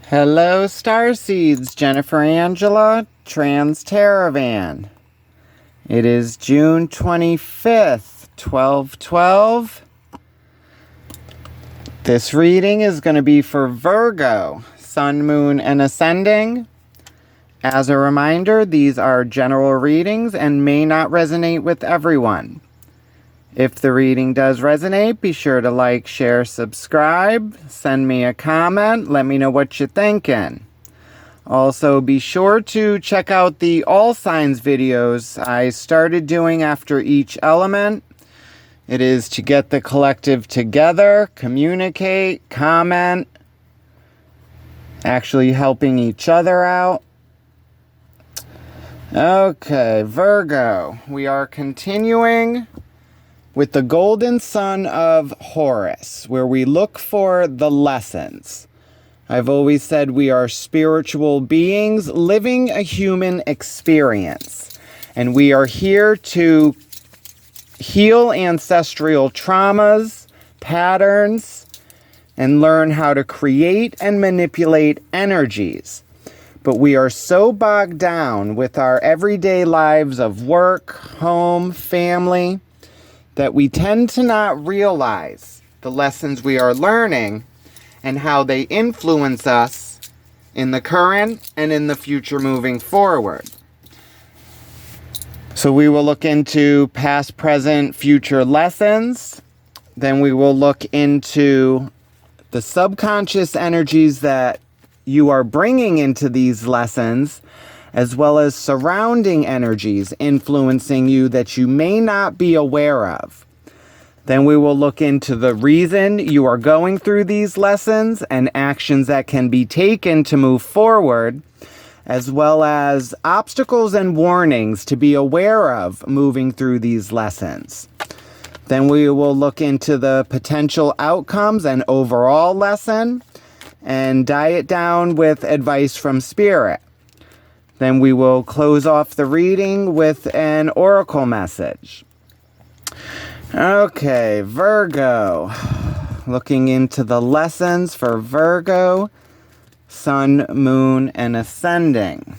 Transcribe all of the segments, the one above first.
Hello, Starseeds. Jennifer Angela, Trans-Teravan. It is June 25th, 12/12. This reading is going to be for Virgo, Sun, Moon, and Ascending. As a reminder, these are general readings and may not resonate with everyone. If the reading does resonate, be sure to like, share, subscribe, send me a comment, let me know what you're thinking. Also, be sure to check out the all signs videos I started doing after each element. It is to get the collective together, communicate, comment, actually helping each other out. Okay, Virgo, we are continuing with the golden sun of Horus, where we look for the lessons. I've always said we are spiritual beings living a human experience, and we are here to heal ancestral traumas, patterns, and learn how to create and manipulate energies. But we are so bogged down with our everyday lives of work, home, family, that we tend to not realize the lessons we are learning and how they influence us in the current and in the future moving forward. So we will look into past, present, future lessons. Then we will look into the subconscious energies that you are bringing into these lessons, as well as surrounding energies influencing you that you may not be aware of. Then we will look into the reason you are going through these lessons and actions that can be taken to move forward, as well as obstacles and warnings to be aware of moving through these lessons. Then we will look into the potential outcomes and overall lesson and die it down with advice from Spirit. Then we will close off the reading with an oracle message. Okay, Virgo. Looking into the lessons for Virgo, Sun, Moon, and Ascending.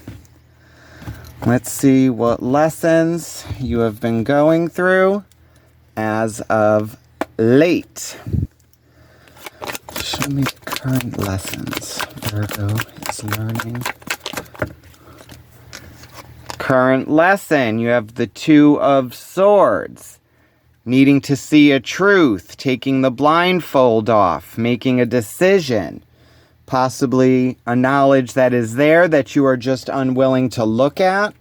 Let's see what lessons you have been going through as of late. Show me the current lessons Virgo is learning. Current lesson, you have the Two of Swords. Needing to see a truth, taking the blindfold off, making a decision. Possibly a knowledge that is there that you are just unwilling to look at.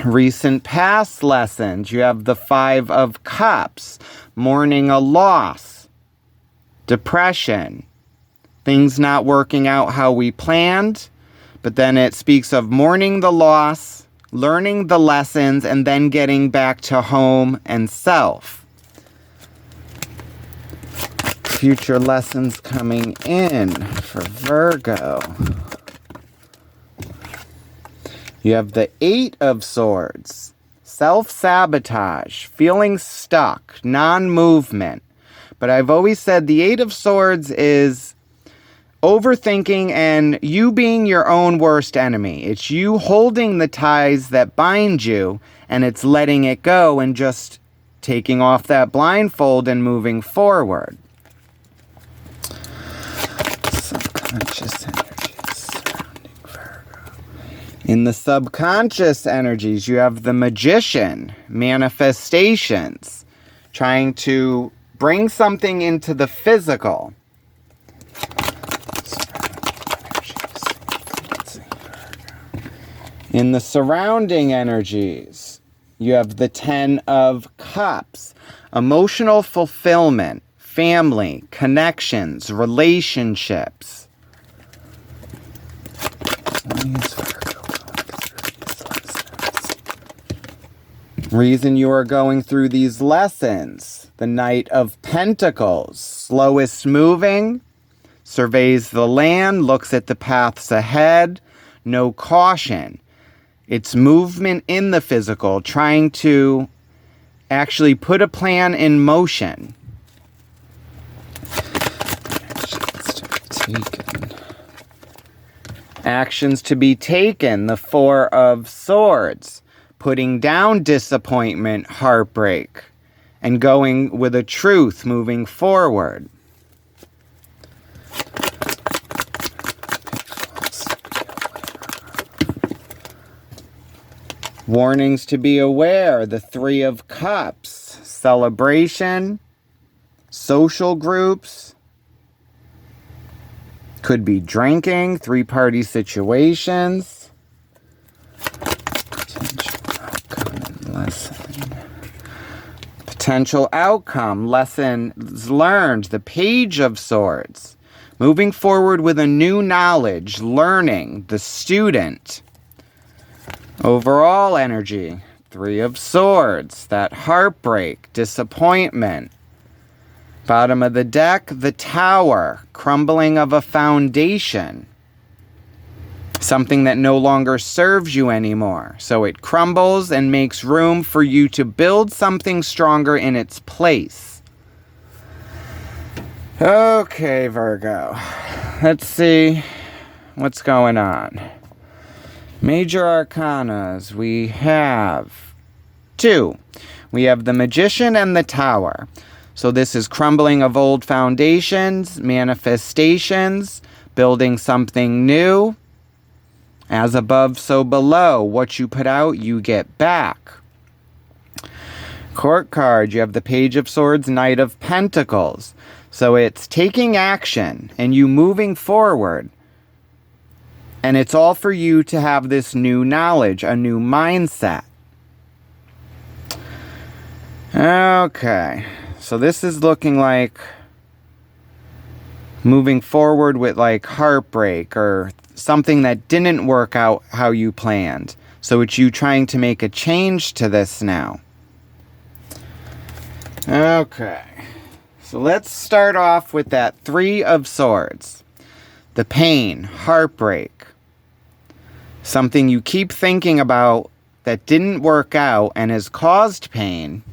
Recent past lessons, you have the Five of Cups. Mourning a loss. Depression. Things not working out how we planned. But then it speaks of mourning the loss, learning the lessons, and then getting back to home and self. Future lessons coming in for Virgo. You have the Eight of Swords. Self-sabotage, feeling stuck, non-movement. But I've always said the Eight of Swords is overthinking and you being your own worst enemy. It's you holding the ties that bind you, and it's letting it go and just taking off that blindfold and moving forward. Subconscious energies surrounding Virgo. In the subconscious energies, you have the Magician, manifestations, trying to bring something into the physical. In the surrounding energies, you have the Ten of Cups, emotional fulfillment, family, connections, relationships. Reason you are going through these lessons, the Knight of Pentacles, slowest moving, surveys the land, looks at the paths ahead, no caution. It's movement in the physical, trying to actually put a plan in motion. taken. Actions to be taken, the Four of Swords. Putting down disappointment, heartbreak, and going with a truth, moving forward. Warnings to be aware, the Three of Cups. Celebration, social groups. Could be drinking, three-party situations. Potential outcome, lessons learned, the Page of Swords. Moving forward with a new knowledge, learning, the student. Overall energy, Three of Swords, that heartbreak, disappointment. Bottom of the deck, the Tower, crumbling of a foundation. Something that no longer serves you anymore. So it crumbles and makes room for you to build something stronger in its place. Okay, Virgo. Let's see what's going on. Major Arcanas, we have 2. We have the Magician and the Tower. So this is crumbling of old foundations, manifestations, building something new. As above, so below. What you put out, you get back. Court card, you have the Page of Swords, Knight of Pentacles. So it's taking action and you moving forward. And it's all for you to have this new knowledge, a new mindset. Okay. So this is looking like moving forward with like heartbreak or something that didn't work out how you planned. So it's you trying to make a change to this now. Okay. So let's start off with that Three of Swords. The pain, heartbreak. Something you keep thinking about that didn't work out and has caused pain.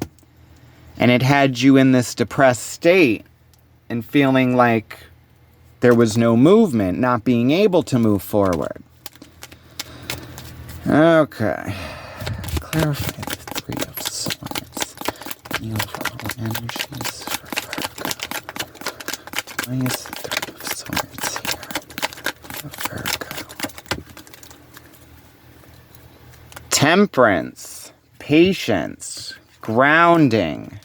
And it had you in this depressed state and feeling like there was no movement, not being able to move forward. Okay. Clarify the Three of Swords. The overall energies for Virgo. Why is the Three of Swords here for Virgo? Temperance. Patience. Grounding.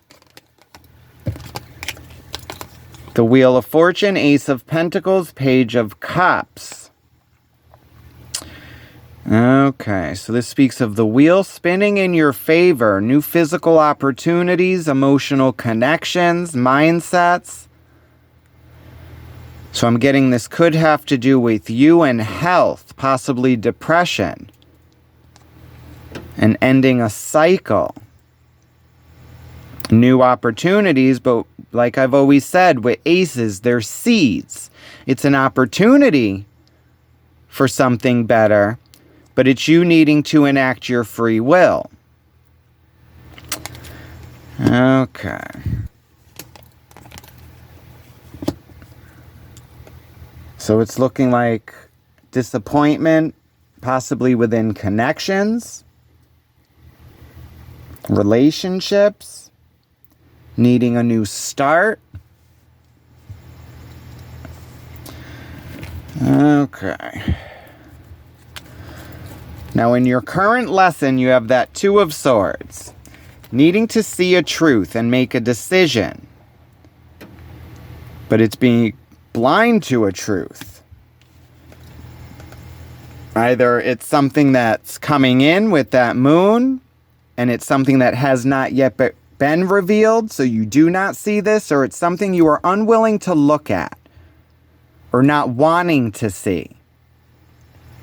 The Wheel of Fortune, Ace of Pentacles, Page of Cups. Okay, so this speaks of the wheel spinning in your favor, new physical opportunities, emotional connections, mindsets. So I'm getting this could have to do with you and health, possibly depression, and ending a cycle. New opportunities, but like I've always said, with aces, they're seeds. It's an opportunity for something better, but it's you needing to enact your free will. Okay. So it's looking like disappointment, possibly within connections, relationships, needing a new start. Okay. Now in your current lesson, you have that Two of Swords. Needing to see a truth and make a decision. But it's being blind to a truth. Either it's something that's coming in with that moon, and it's something that has not yet been revealed, so you do not see this, or it's something you are unwilling to look at or not wanting to see,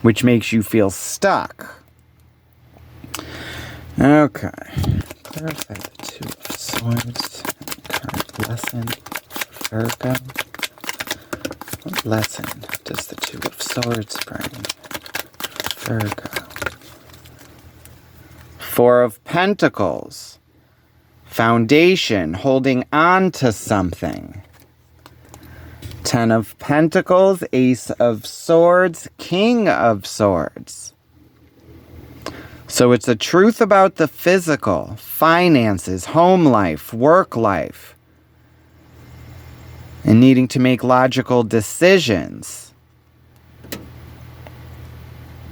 which makes you feel stuck. Okay. Clarify the Two of Swords in the current lesson for Virgo. What lesson does the Two of Swords bring for Virgo? Four of Pentacles. Foundation, holding on to something. Ten of Pentacles, Ace of Swords, King of Swords. So it's a truth about the physical, finances, home life, work life, and needing to make logical decisions.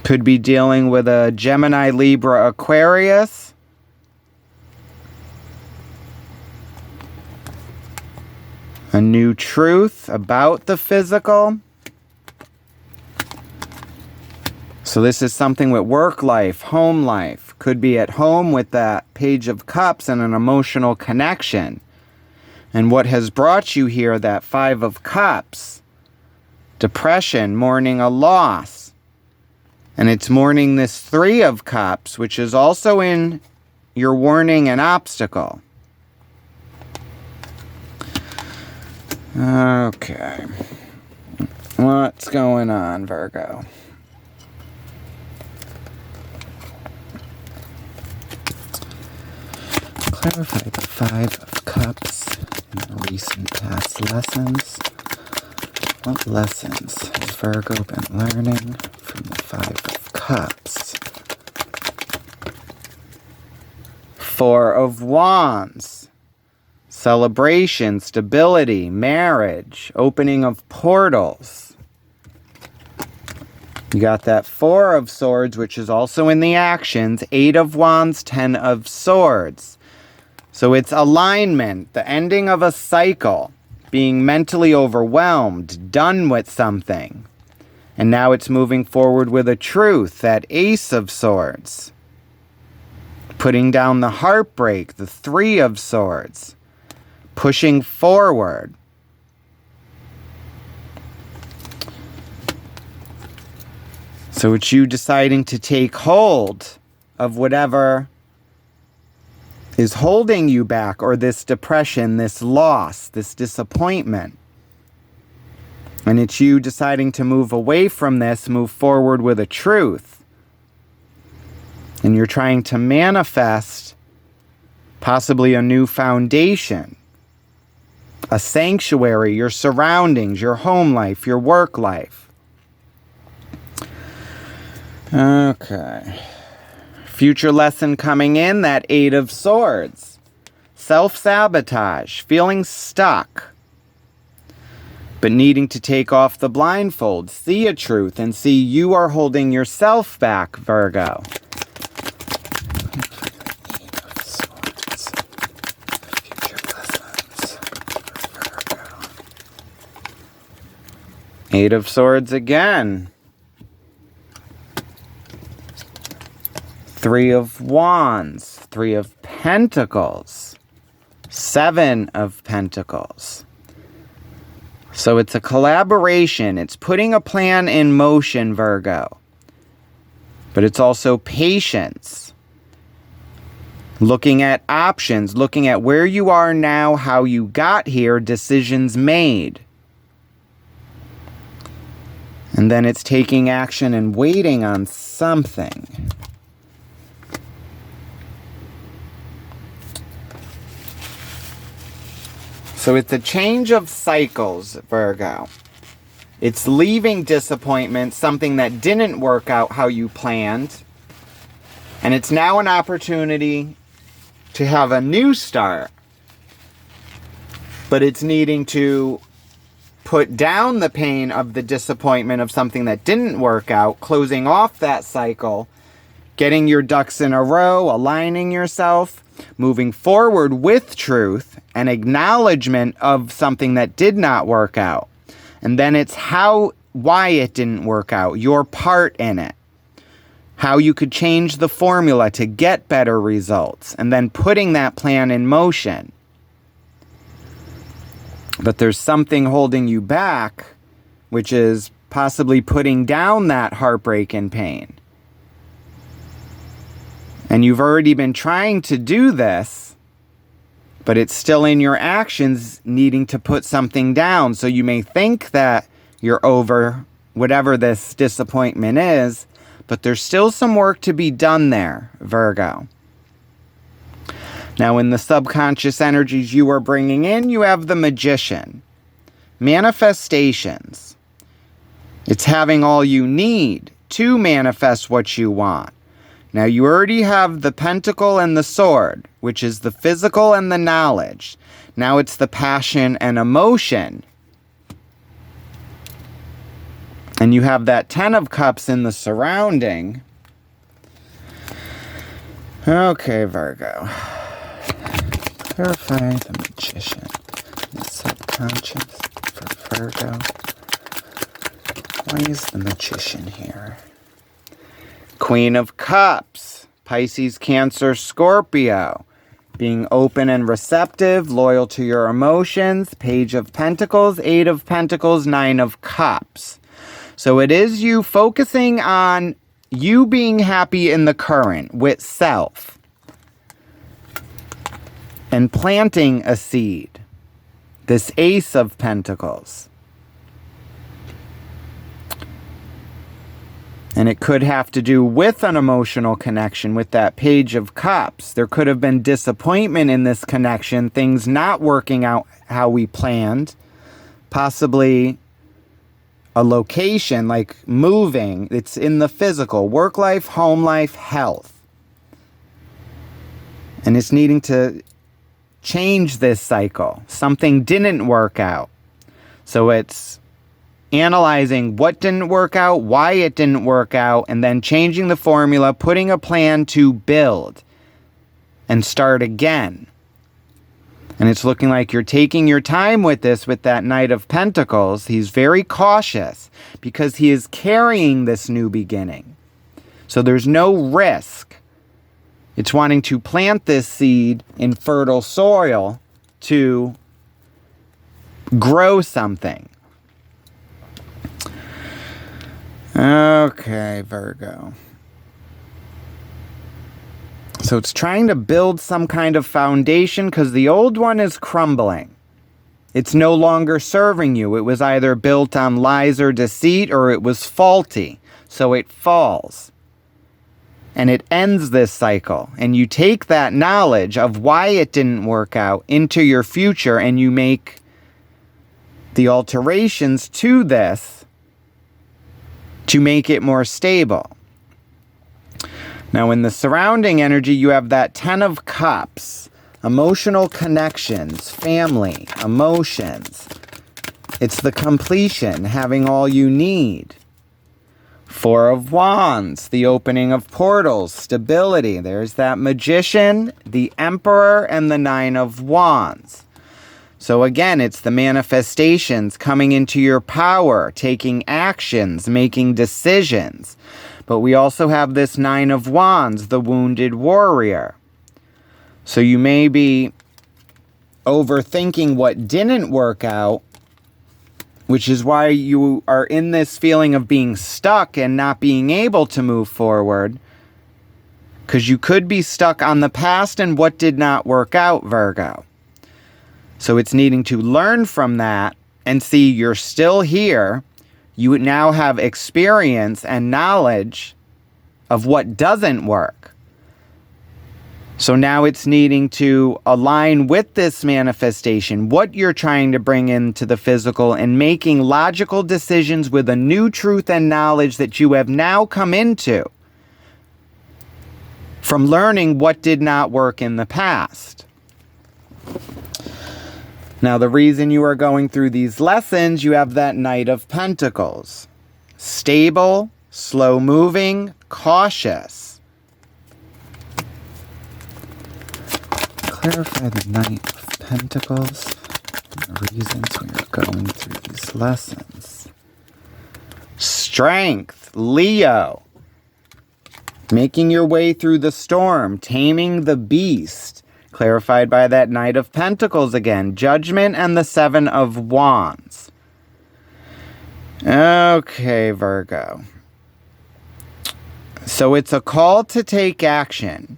Could be dealing with a Gemini, Libra, Aquarius. A new truth about the physical. So this is something with work life, home life. Could be at home with that Page of Cups and an emotional connection. And what has brought you here, that Five of Cups. Depression, mourning a loss. And it's mourning this Three of Cups, which is also in your warning and obstacle. Okay. What's going on, Virgo? Clarify the Five of Cups in the recent past lessons. What lessons has Virgo been learning from the Five of Cups? Four of Wands. Celebration, stability, marriage, opening of portals. You got that Four of Swords, which is also in the actions. Eight of Wands, Ten of Swords. So it's alignment, the ending of a cycle, being mentally overwhelmed, done with something. And now it's moving forward with a truth, that Ace of Swords. Putting down the heartbreak, the Three of Swords. Pushing forward. So it's you deciding to take hold of whatever is holding you back, or this depression, this loss, this disappointment. And it's you deciding to move away from this, move forward with a truth. And you're trying to manifest possibly a new foundation, a sanctuary, your surroundings, your home life, your work life. Okay. Future lesson coming in, that Eight of Swords. Self-sabotage, feeling stuck, but needing to take off the blindfold, see a truth, and see you are holding yourself back, Virgo. Eight of Swords again. Three of Wands. Three of Pentacles. Seven of Pentacles. So it's a collaboration. It's putting a plan in motion, Virgo. But it's also patience. Looking at options. Looking at where you are now, how you got here, decisions made. And then it's taking action and waiting on something. So it's a change of cycles, Virgo. It's leaving disappointment, something that didn't work out how you planned. And it's now an opportunity to have a new start. But it's needing to put down the pain of the disappointment of something that didn't work out, closing off that cycle, getting your ducks in a row, aligning yourself, moving forward with truth, and acknowledgement of something that did not work out. And then it's why it didn't work out, your part in it. How you could change the formula to get better results, and then putting that plan in motion. But there's something holding you back, which is possibly putting down that heartbreak and pain. And you've already been trying to do this, but it's still in your actions needing to put something down. So you may think that you're over whatever this disappointment is, but there's still some work to be done there, Virgo. Now, in the subconscious energies you are bringing in, you have the Magician. manifestations. It's having all you need to manifest what you want. Now, you already have the pentacle and the sword, which is the physical and the knowledge. Now it's the passion and emotion. And you have that 10 of cups in the surrounding. Okay, Virgo. Clarify the magician, the subconscious for Virgo. Why is the magician here? Queen of Cups, Pisces, Cancer, Scorpio. Being open and receptive, loyal to your emotions. Page of Pentacles, 8 of Pentacles, 9 of Cups. So it is you focusing on you being happy in the current with self. And planting a seed. This Ace of Pentacles. And it could have to do with an emotional connection with that Page of Cups. There could have been disappointment in this connection, things not working out how we planned. Possibly a location, like moving. It's in the physical, work life, home life, health. And it's needing to change this cycle. Something didn't work out. So it's analyzing what didn't work out, why it didn't work out, and then changing the formula, putting a plan to build and start again. And it's looking like you're taking your time with this, with that Knight of Pentacles. He's very cautious because he is carrying this new beginning. So there's no risk. It's wanting to plant this seed in fertile soil to grow something. Okay, Virgo. So it's trying to build some kind of foundation because the old one is crumbling. It's no longer serving you. It was either built on lies or deceit, or it was faulty. So it falls. And it ends this cycle. And you take that knowledge of why it didn't work out into your future, and you make the alterations to this to make it more stable. Now, in the surrounding energy, you have that 10 of Cups, emotional connections, family, emotions. It's the completion, having all you need. 4 of Wands, the opening of portals, stability. There's that Magician, the Emperor, and the 9 of Wands. So again, it's the manifestations coming into your power, taking actions, making decisions. But we also have this 9 of Wands, the wounded warrior. So you may be overthinking what didn't work out, which is why you are in this feeling of being stuck and not being able to move forward. Because you could be stuck on the past and what did not work out, Virgo. So it's needing to learn from that and see you're still here. You now have experience and knowledge of what doesn't work. So now it's needing to align with this manifestation, what you're trying to bring into the physical, and making logical decisions with a new truth and knowledge that you have now come into from learning what did not work in the past. Now, the reason you are going through these lessons, you have that Knight of Pentacles. Stable, slow-moving, cautious. Clarify the Knight of Pentacles and the reasons we are going through these lessons. Strength, Leo. Making your way through the storm, taming the beast. Clarified by that Knight of Pentacles again. Judgment and the 7 of Wands. Okay, Virgo. So it's a call to take action.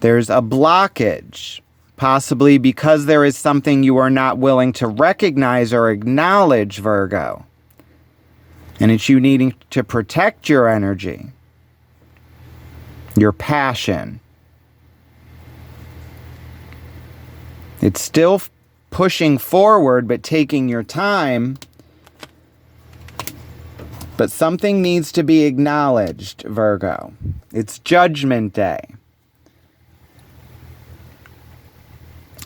There's a blockage. Possibly because there is something you are not willing to recognize or acknowledge, Virgo. And it's you needing to protect your energy. Your passion. It's still pushing forward but taking your time. But something needs to be acknowledged, Virgo. It's Judgment Day.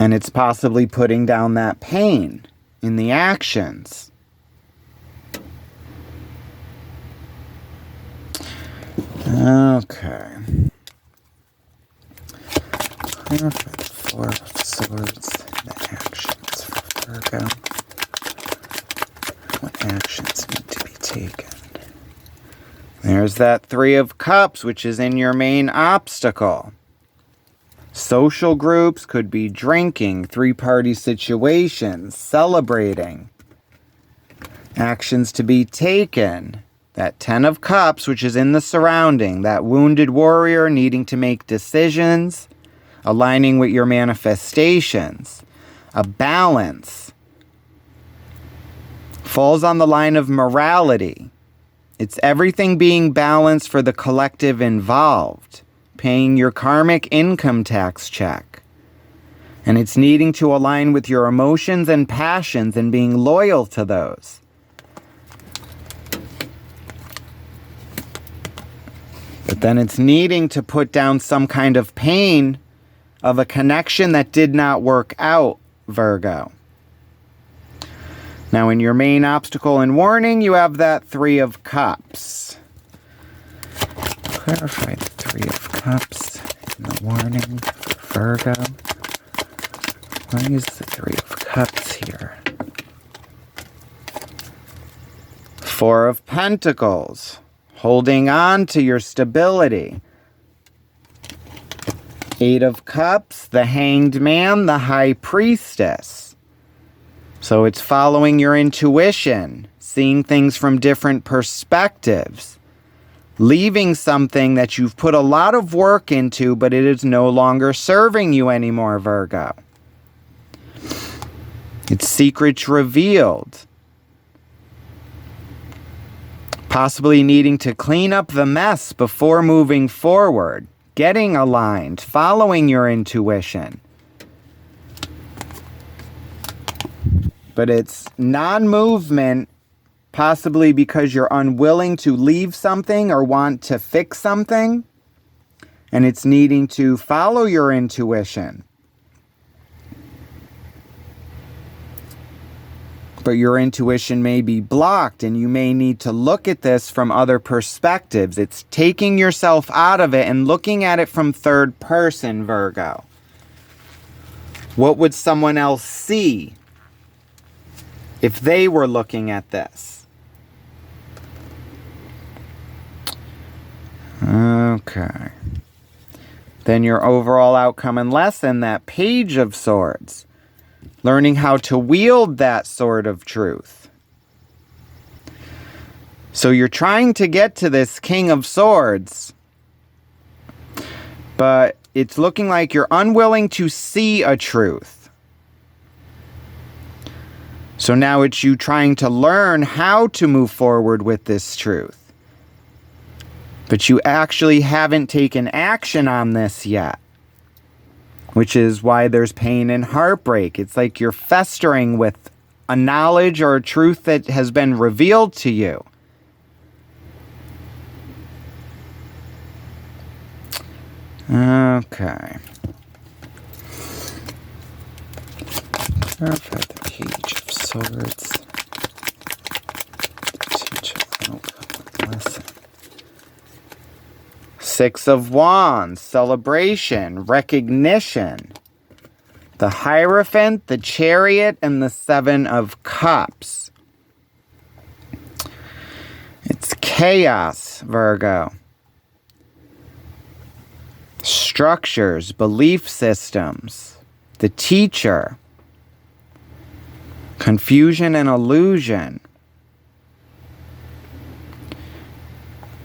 And it's possibly putting down that pain in the actions. Okay. Four of Swords, the actions for Virgo. What actions need to be taken? There's that Three of Cups, which is in your main obstacle. Social groups could be drinking, three-party situations, celebrating. Actions to be taken. That Ten of Cups, which is in the surrounding. That wounded warrior needing to make decisions, aligning with your manifestations. A balance. Falls on the line of morality. It's everything being balanced for the collective involved. Paying your karmic income tax check. And it's needing to align with your emotions and passions and being loyal to those. But then it's needing to put down some kind of pain of a connection that did not work out, Virgo. Now in your main obstacle and warning, you have that Three of Cups. Clarify the Three of Cups in the warning for Virgo. Why is the Three of Cups here? Four of Pentacles. Holding on to your stability. Eight of Cups, the Hanged Man, the High Priestess. So it's following your intuition, seeing things from different perspectives, leaving something that you've put a lot of work into, but it is no longer serving you anymore, Virgo. It's secrets revealed. Possibly needing to clean up the mess before moving forward, getting aligned, following your intuition. But it's non-movement, possibly because you're unwilling to leave something or want to fix something, and it's needing to follow your intuition. But your intuition may be blocked, and you may need to look at this from other perspectives. It's taking yourself out of it and looking at it from third person, Virgo. What would someone else see if they were looking at this? Okay. Then your overall outcome and lesson, that Page of Swords. Learning how to wield that sword of truth. So you're trying to get to this King of Swords, but it's looking like you're unwilling to see a truth. So now it's you trying to learn how to move forward with this truth. But you actually haven't taken action on this yet. Which is why there's pain and heartbreak. It's like you're festering with a knowledge or a truth that has been revealed to you. Okay. Clarify the Page of Swords. Teach outcome lesson. Six of Wands, celebration, recognition. The Hierophant, the Chariot, and the Seven of Cups. It's chaos, Virgo. Structures, belief systems. The Teacher. Confusion and illusion.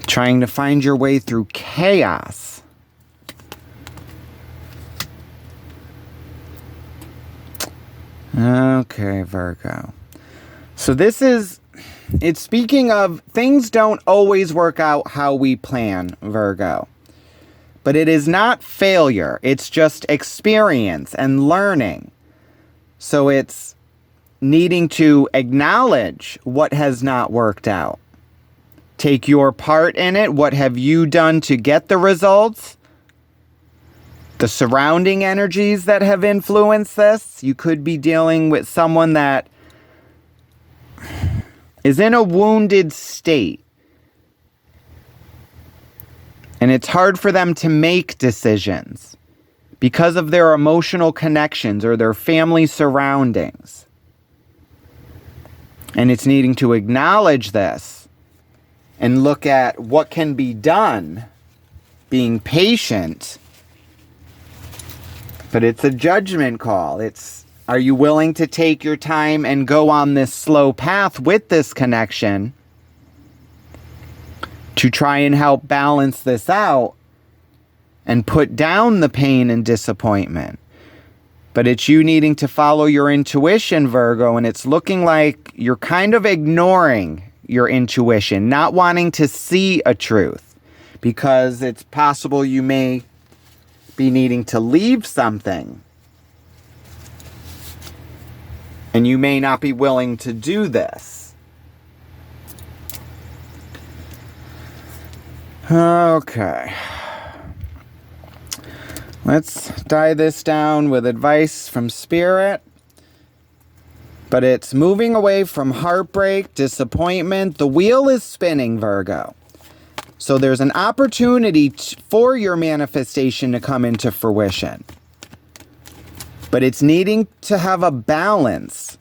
Trying to find your way through chaos. Okay, Virgo. So it's speaking of things don't always work out how we plan, Virgo. But it is not failure. It's just experience and learning. So it's needing to acknowledge what has not worked out. Take your part in it. What have you done to get the results? The surrounding energies that have influenced this. You could be dealing with someone that is in a wounded state. And it's hard for them to make decisions because of their emotional connections or their family surroundings. And it's needing to acknowledge this and look at what can be done, being patient. But it's a judgment call. Are you willing to take your time and go on this slow path with this connection to try and help balance this out and put down the pain and disappointment? But it's you needing to follow your intuition, Virgo, and it's looking like you're kind of ignoring your intuition, not wanting to see a truth, because it's possible you may be needing to leave something, and you may not be willing to do this. Okay. Let's tie this down with advice from Spirit. But it's moving away from heartbreak, disappointment. The wheel is spinning, Virgo. So there's an opportunity for your manifestation to come into fruition. But it's needing to have a balance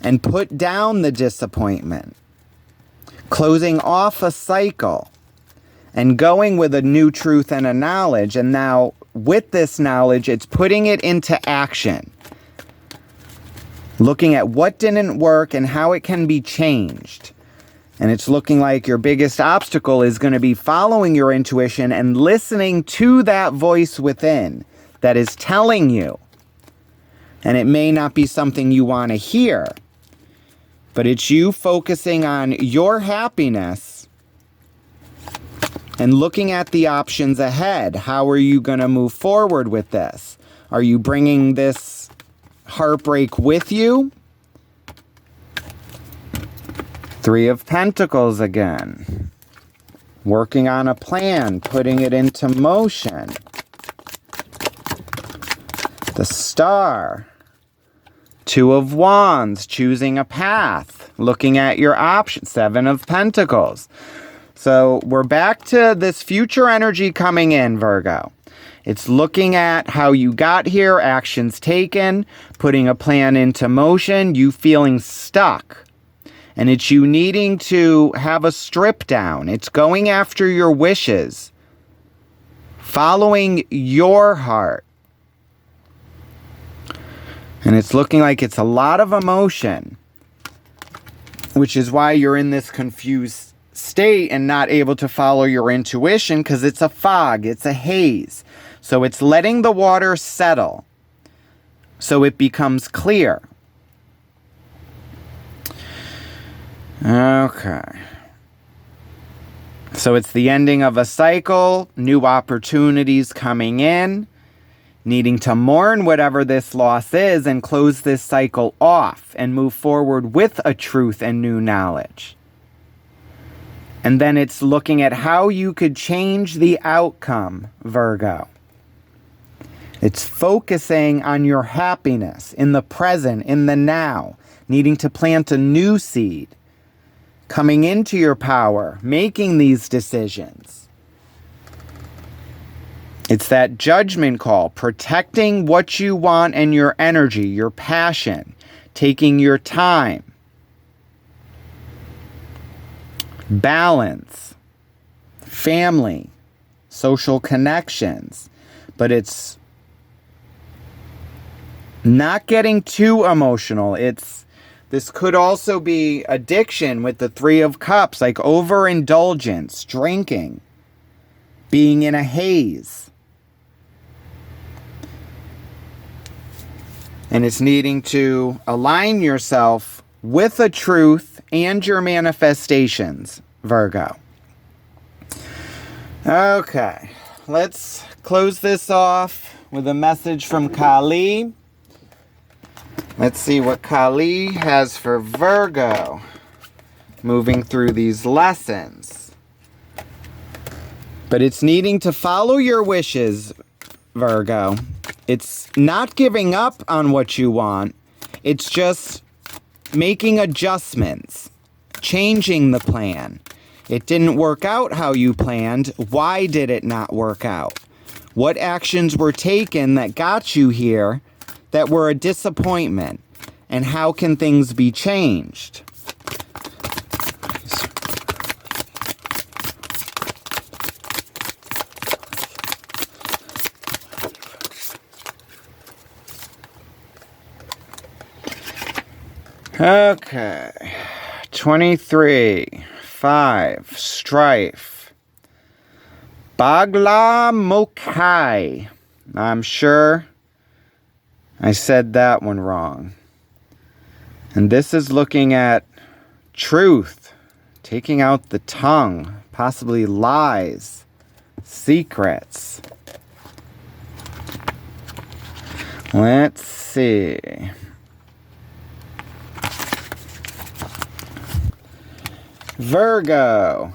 and put down the disappointment. Closing off a cycle and going with a new truth and a knowledge. And now with this knowledge, it's putting it into action. Looking at what didn't work and how it can be changed. And it's looking like your biggest obstacle is going to be following your intuition and listening to that voice within that is telling you. And it may not be something you want to hear, but it's you focusing on your happiness and looking at the options ahead. How are you going to move forward with this? Are you bringing this heartbreak with you? Three of Pentacles again. Working on a plan, putting it into motion. The Star. Two of Wands, choosing a path, looking at your options. Seven of Pentacles. So we're back to this future energy coming in, Virgo. It's looking at how you got here, actions taken, putting a plan into motion, you feeling stuck. And it's you needing to have a strip down. It's going after your wishes, following your heart. And it's looking like it's a lot of emotion, which is why you're in this confused state and not able to follow your intuition, because it's a fog, it's a haze. So it's letting the water settle so it becomes clear. Okay. So it's the ending of a cycle, new opportunities coming in, needing to mourn whatever this loss is and close this cycle off and move forward with a truth and new knowledge. And then it's looking at how you could change the outcome, Virgo. It's focusing on your happiness in the present, in the now, needing to plant a new seed, coming into your power, making these decisions. It's that judgment call, protecting what you want and your energy, your passion, taking your time. Balance, family, social connections, but it's not getting too emotional. This could also be addiction with the Three of Cups, like overindulgence, drinking, being in a haze. And it's needing to align yourself with a truth and your manifestations, Virgo. Okay, let's close this off with a message from Kali. Let's see what Kali has for Virgo moving through these lessons. But it's needing to follow your wishes, Virgo. It's not giving up on what you want. It's just making adjustments, changing the plan. It didn't work out how you planned. Why did it not work out? What actions were taken that got you here that were a disappointment? And how can things be changed? Okay. 23. 5. Strife. Bagla Mokai. I'm sure I said that one wrong. And this is looking at truth, taking out the tongue, possibly lies, secrets. Let's see. Virgo,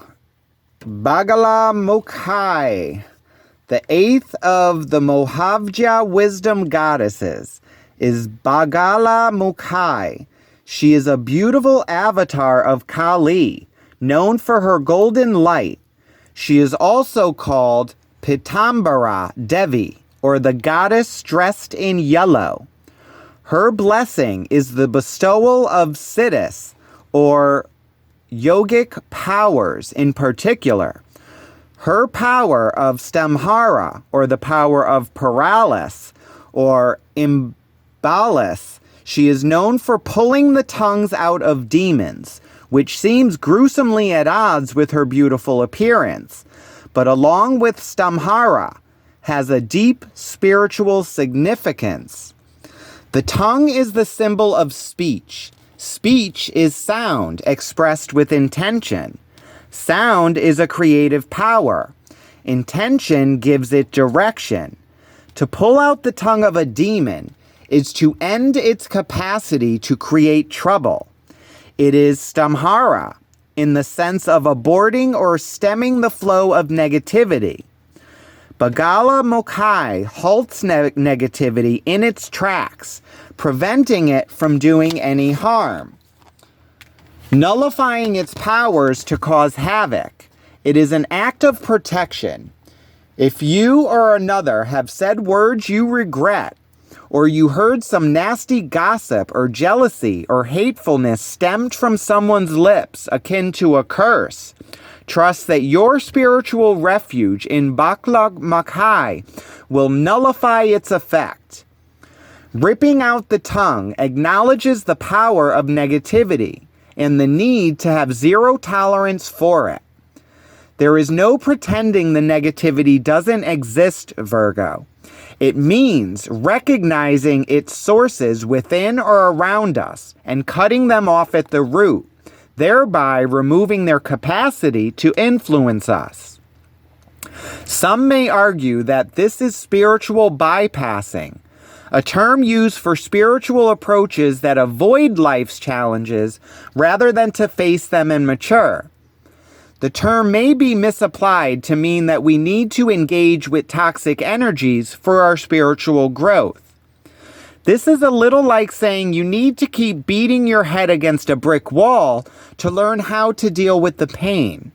Bagala Mokai, the 8th of the Mohavja wisdom goddesses, is Bagala Mokai. She is a beautiful avatar of Kali, known for her golden light. She is also called Pitambara Devi, or the goddess dressed in yellow. Her blessing is the bestowal of siddhis, or yogic powers in particular. Her power of stamhara, or the power of paralysis, or imbalance. She is known for pulling the tongues out of demons, which seems gruesomely at odds with her beautiful appearance, but along with stamhara, has a deep spiritual significance. The tongue is the symbol of speech. Speech is sound expressed with intention. Sound is a creative power. Intention gives it direction. To pull out the tongue of a demon is to end its capacity to create trouble. It is stamhara, in the sense of aborting or stemming the flow of negativity. Bagala Mokai halts negativity in its tracks, preventing it from doing any harm, nullifying its powers to cause havoc. It is an act of protection. If you or another have said words you regret, or you heard some nasty gossip or jealousy or hatefulness stemmed from someone's lips akin to a curse, trust that your spiritual refuge in Bakla Makai will nullify its effect. Ripping out the tongue acknowledges the power of negativity and the need to have zero tolerance for it. There is no pretending the negativity doesn't exist, Virgo. It means recognizing its sources within or around us and cutting them off at the root, thereby removing their capacity to influence us. Some may argue that this is spiritual bypassing, a term used for spiritual approaches that avoid life's challenges rather than to face them and mature. The term may be misapplied to mean that we need to engage with toxic energies for our spiritual growth. This is a little like saying you need to keep beating your head against a brick wall to learn how to deal with the pain.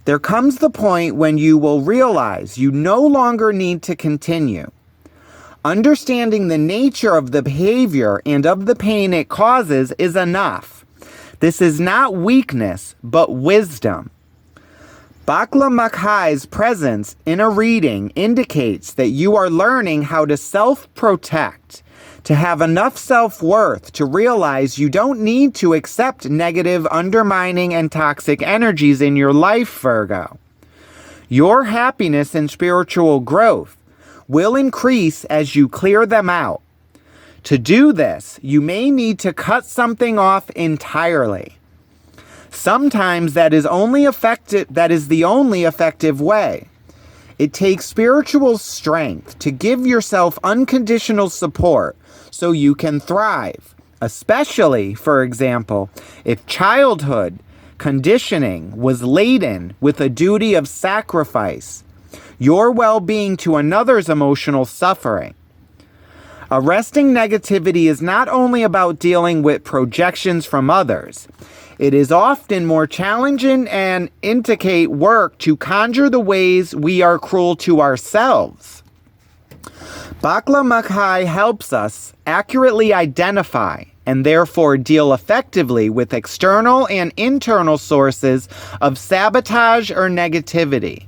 There comes the point when you will realize you no longer need to continue. Understanding the nature of the behavior and of the pain it causes is enough. This is not weakness, but wisdom. Bakla Makhai's presence in a reading indicates that you are learning how to self-protect, to have enough self-worth to realize you don't need to accept negative, undermining, and toxic energies in your life, Virgo. Your happiness and spiritual growth will increase as you clear them out. To do this, you may need to cut something off entirely. Sometimes that is the only effective way. It takes spiritual strength to give yourself unconditional support so you can thrive. Especially, for example, if childhood conditioning was laden with a duty of sacrifice, your well-being to another's emotional suffering. Arresting negativity is not only about dealing with projections from others. It is often more challenging and intricate work to conjure the ways we are cruel to ourselves. Bhagavad Gita helps us accurately identify and therefore deal effectively with external and internal sources of sabotage or negativity.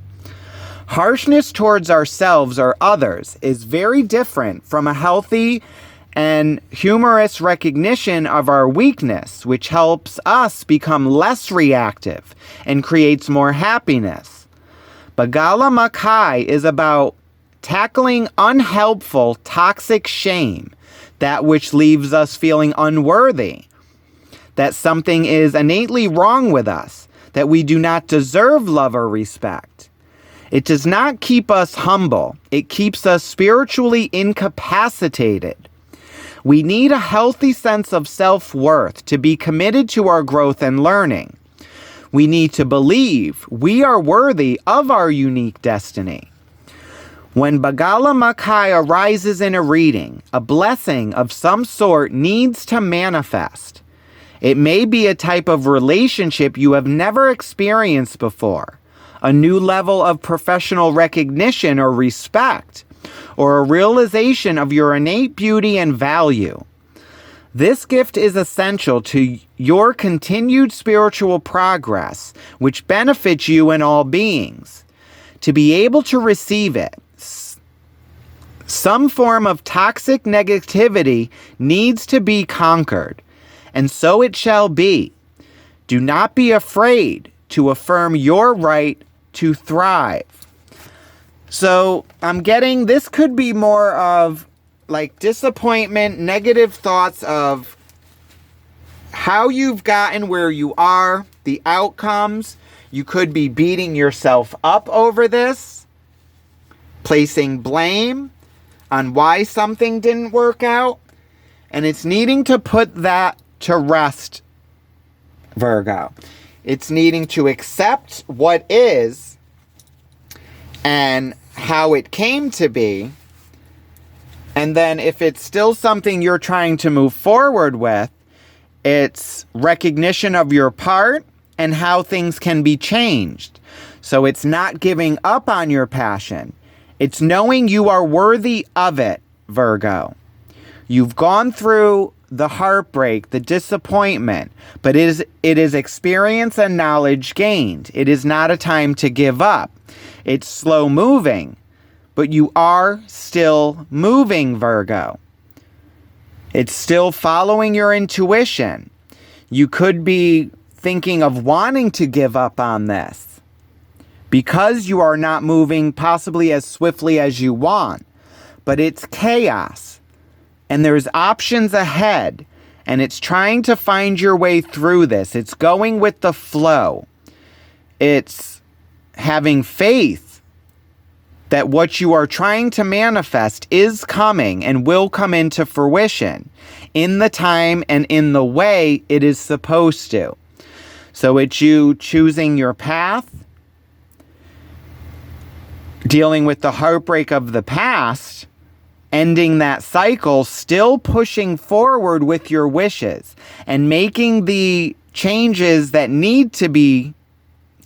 Harshness towards ourselves or others is very different from a healthy and humorous recognition of our weakness, which helps us become less reactive and creates more happiness. Bhagavad Gita is about tackling unhelpful, toxic shame, that which leaves us feeling unworthy, that something is innately wrong with us, that we do not deserve love or respect. It does not keep us humble. It keeps us spiritually incapacitated. We need a healthy sense of self-worth to be committed to our growth and learning. We need to believe we are worthy of our unique destiny. When Bhagavad Gita arises in a reading, a blessing of some sort needs to manifest. It may be a type of relationship you have never experienced before, a new level of professional recognition or respect, or a realization of your innate beauty and value. This gift is essential to your continued spiritual progress, which benefits you and all beings. To be able to receive it, some form of toxic negativity needs to be conquered, and so it shall be. Do not be afraid to affirm your right to thrive. So I'm getting, this could be more of like disappointment, negative thoughts of how you've gotten where you are, the outcomes. You could be beating yourself up over this, placing blame on why something didn't work out, and it's needing to put that to rest, Virgo. It's needing to accept what is and how it came to be, and then if it's still something you're trying to move forward with, it's recognition of your part and how things can be changed. So it's not giving up on your passion. It's knowing you are worthy of it, Virgo. You've gone through the heartbreak, the disappointment, but it is experience and knowledge gained. It is not a time to give up. It's slow moving, but you are still moving, Virgo. It's still following your intuition. You could be thinking of wanting to give up on this because you are not moving possibly as swiftly as you want, but it's chaos and there's options ahead, and it's trying to find your way through this. It's going with the flow. It's having faith that what you are trying to manifest is coming and will come into fruition in the time and in the way it is supposed to. So it's you choosing your path, dealing with the heartbreak of the past, ending that cycle, still pushing forward with your wishes and making the changes that need to be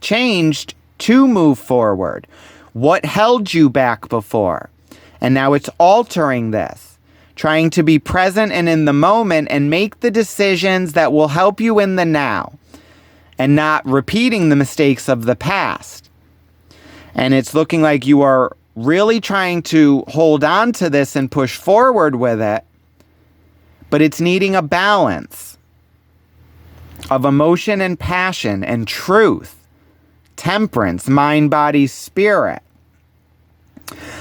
changed to move forward. What held you back before? And now it's altering this, trying to be present and in the moment and make the decisions that will help you in the now and not repeating the mistakes of the past. And it's looking like you are really trying to hold on to this and push forward with it, but it's needing a balance of emotion and passion and truth, temperance, mind, body, spirit.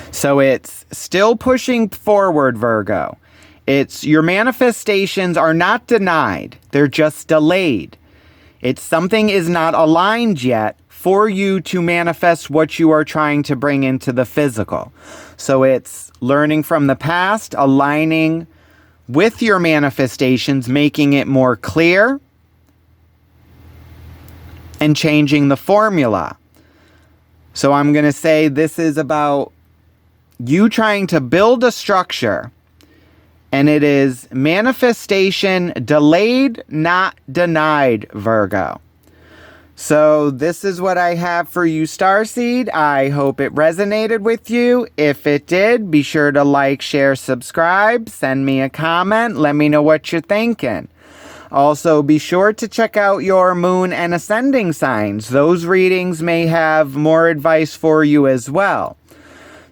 So it's still pushing forward, Virgo. It's your manifestations are not denied. They're just delayed. It's something is not aligned yet for you to manifest what you are trying to bring into the physical. So it's learning from the past, aligning with your manifestations, making it more clear and changing the formula. So I'm going to say this is about you trying to build a structure, and it is manifestation delayed, not denied, Virgo. So this is what I have for you, Starseed. I hope it resonated with you. If it did, be sure to like, share, subscribe, send me a comment, let me know what you're thinking. Also, be sure to check out your moon and ascending signs. Those readings may have more advice for you as well.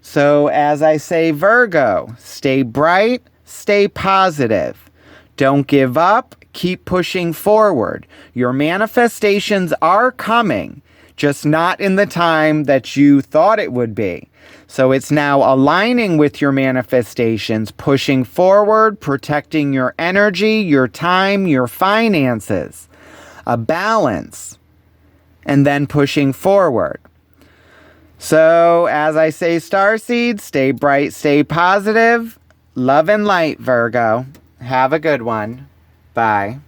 So, as I say, Virgo, stay bright, stay positive. Don't give up, keep pushing forward. Your manifestations are coming, just not in the time that you thought it would be. So it's now aligning with your manifestations, pushing forward, protecting your energy, your time, your finances, a balance, and then pushing forward. So as I say, Starseed, stay bright, stay positive. Love and light, Virgo. Have a good one. Bye.